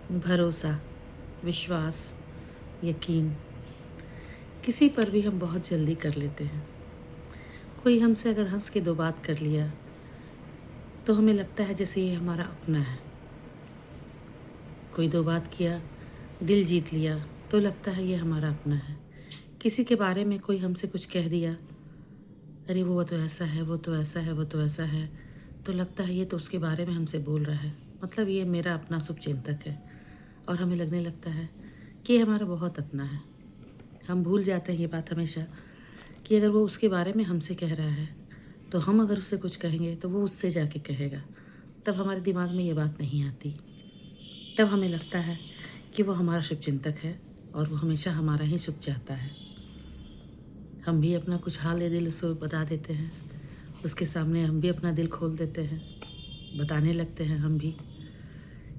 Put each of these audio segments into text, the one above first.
भरोसा, विश्वास, यकीन किसी पर भी हम बहुत जल्दी कर लेते हैं। कोई हमसे अगर हंस के दो बात कर लिया तो हमें लगता है जैसे ये हमारा अपना है। कोई दो बात किया, दिल जीत लिया तो लगता है ये हमारा अपना है। किसी के बारे में कोई हमसे कुछ कह दिया, अरे वो तो ऐसा है, वो तो ऐसा है, वो तो ऐसा है, तो लगता है ये तो उसके बारे में हमसे बोल रहा है, मतलब ये मेरा अपना शुभचिंतक है। और हमें लगने लगता है कि ये हमारा बहुत अपना है। हम भूल जाते हैं ये बात हमेशा कि अगर वो उसके बारे में हमसे कह रहा है तो हम अगर उससे कुछ कहेंगे तो वो उससे जाके कहेगा। तब हमारे दिमाग में ये बात नहीं आती। तब हमें लगता है कि वो हमारा शुभचिंतक है और वो हमेशा हमारा ही शुभ चाहता है। हम भी अपना कुछ हाल ए दिल उसको बता देते हैं, उसके सामने हम भी अपना दिल खोल देते हैं, बताने लगते हैं हम भी।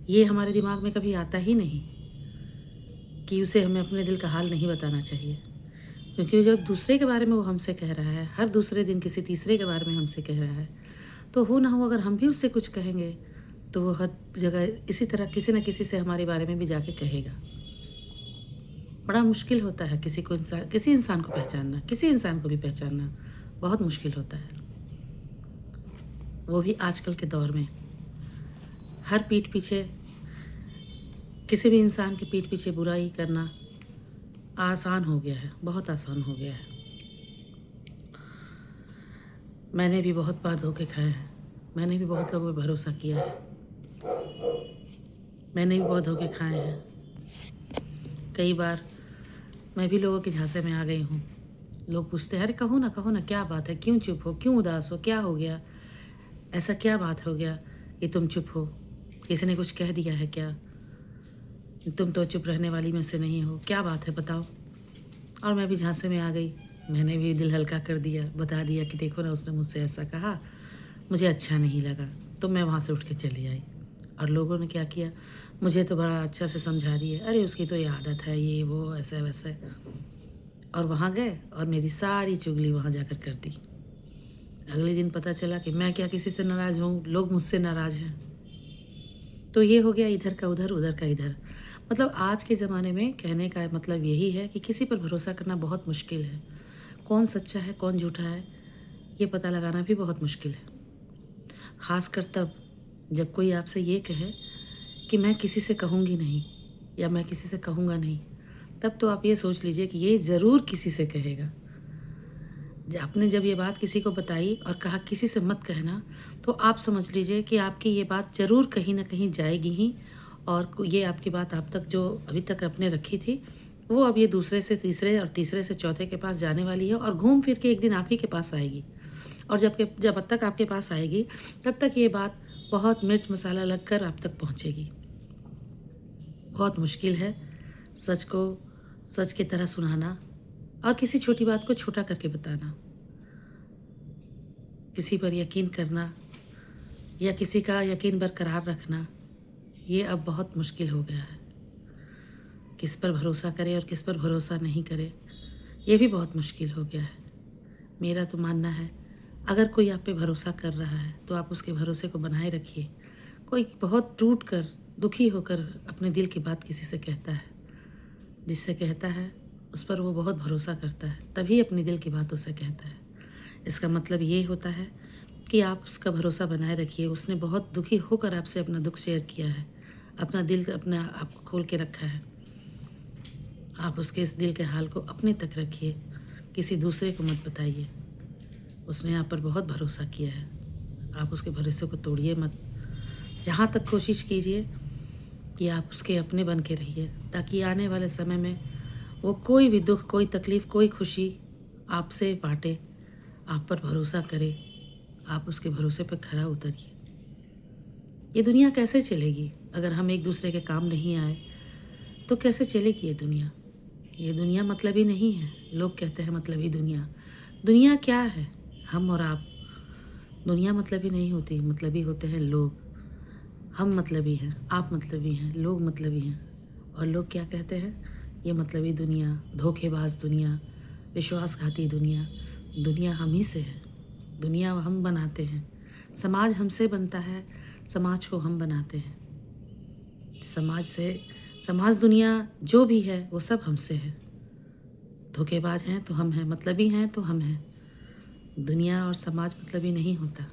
ये हमारे दिमाग में कभी आता ही नहीं कि उसे हमें अपने दिल का हाल नहीं बताना चाहिए, क्योंकि जब दूसरे के बारे में वो हमसे कह रहा है, हर दूसरे दिन किसी तीसरे के बारे में हमसे कह रहा है, तो हो ना हो अगर हम भी उससे कुछ कहेंगे तो वो हर जगह इसी तरह किसी न किसी से हमारे बारे में भी जाके कहेगा। बड़ा मुश्किल होता है किसी इंसान को पहचानना, किसी इंसान को भी पहचानना बहुत मुश्किल होता है, वो भी आजकल के दौर में। हर पीठ पीछे, किसी भी इंसान के पीठ पीछे बुराई करना आसान हो गया है, बहुत आसान हो गया है। मैंने भी बहुत बार धोखे खाए हैं, मैंने भी बहुत लोगों पे भरोसा किया है, मैंने भी बहुत धोखे खाए हैं। कई बार मैं भी लोगों के झांसे में आ गई हूँ। लोग पूछते हैं, अरे कहो ना क्या बात है, क्यों चुप हो, क्यों उदास हो, क्या हो गया, ऐसा क्या बात हो गया कि तुम चुप हो, किसी ने कुछ कह दिया है क्या, तुम तो चुप रहने वाली में से नहीं हो, क्या बात है बताओ। और मैं भी झांसे में आ गई, मैंने भी दिल हल्का कर दिया, बता दिया कि देखो ना उसने मुझसे ऐसा कहा, मुझे अच्छा नहीं लगा, तो मैं वहाँ से उठ के चली आई। और लोगों ने क्या किया, मुझे तो बड़ा अच्छा से समझा दिया, अरे उसकी तो ये आदत है, ये वो ऐसा वैसे। और वहाँ गए और मेरी सारी चुगली वहाँ जाकर कर दी। अगले दिन पता चला कि मैं क्या किसी से नाराज़ हूँ, लोग मुझसे नाराज़ हैं। तो ये हो गया इधर का उधर, उधर का इधर। मतलब आज के ज़माने में कहने का मतलब यही है कि किसी पर भरोसा करना बहुत मुश्किल है। कौन सच्चा है, कौन झूठा है, ये पता लगाना भी बहुत मुश्किल है। ख़ासकर तब जब कोई आपसे ये कहे कि मैं किसी से कहूँगी नहीं या मैं किसी से कहूँगा नहीं, तब तो आप ये सोच लीजिए कि ये ज़रूर किसी से कहेगा। आपने जब ये बात किसी को बताई और कहा किसी से मत कहना, तो आप समझ लीजिए कि आपकी ये बात ज़रूर कहीं न कहीं जाएगी ही। और ये आपकी बात आप तक जो अभी तक आपने रखी थी, वो अब ये दूसरे से तीसरे और तीसरे से चौथे के पास जाने वाली है और घूम फिर के एक दिन आप ही के पास आएगी। और जब तक आपके पास आएगी, तब तक ये बात बहुत मिर्च मसाला लगकर आप तक पहुँचेगी। बहुत मुश्किल है सच को सच की तरह सुनाना और किसी छोटी बात को छोटा करके बताना। किसी पर यकीन करना या किसी का यकीन बरकरार रखना, ये अब बहुत मुश्किल हो गया है। किस पर भरोसा करें और किस पर भरोसा नहीं करें, ये भी बहुत मुश्किल हो गया है। मेरा तो मानना है, अगर कोई आप पे भरोसा कर रहा है तो आप उसके भरोसे को बनाए रखिए। कोई बहुत टूट कर, दुखी होकर अपने दिल की बात किसी से कहता है, जिससे कहता है उस पर वो बहुत भरोसा करता है, तभी अपने दिल की बात उससे कहता है। इसका मतलब ये होता है कि आप उसका भरोसा बनाए रखिए। उसने बहुत दुखी होकर आपसे अपना दुख शेयर किया है, अपना दिल अपना आपको खोल के रखा है। आप उसके इस दिल के हाल को अपने तक रखिए, किसी दूसरे को मत बताइए। उसने आप पर बहुत भरोसा किया है, आप उसके भरोसे को तोड़िए मत। जहाँ तक कोशिश कीजिए कि आप उसके अपने बन के रहिए, ताकि आने वाले समय में वो कोई भी दुख, कोई तकलीफ़, कोई खुशी आपसे बाँटे, आप पर भरोसा करे, आप उसके भरोसे पर खरा उतरिए। ये दुनिया कैसे चलेगी अगर हम एक दूसरे के काम नहीं आए, तो कैसे चलेगी ये दुनिया। ये दुनिया मतलबी नहीं है। लोग कहते हैं मतलबी दुनिया। दुनिया क्या है, हम और आप। दुनिया मतलबी नहीं होती, मतलबी होते हैं लोग। हम मतलबी हैं, आप मतलबी हैं, लोग मतलबी हैं। और लोग क्या कहते हैं, ये मतलबी दुनिया, धोखेबाज दुनिया, विश्वासघाती दुनिया। दुनिया हम ही से है, दुनिया हम बनाते हैं, समाज हमसे बनता है, समाज को हम बनाते हैं। समाज दुनिया जो भी है वो सब हमसे है। धोखेबाज हैं तो हम हैं, मतलबी हैं तो हम हैं। दुनिया और समाज मतलबी नहीं होता।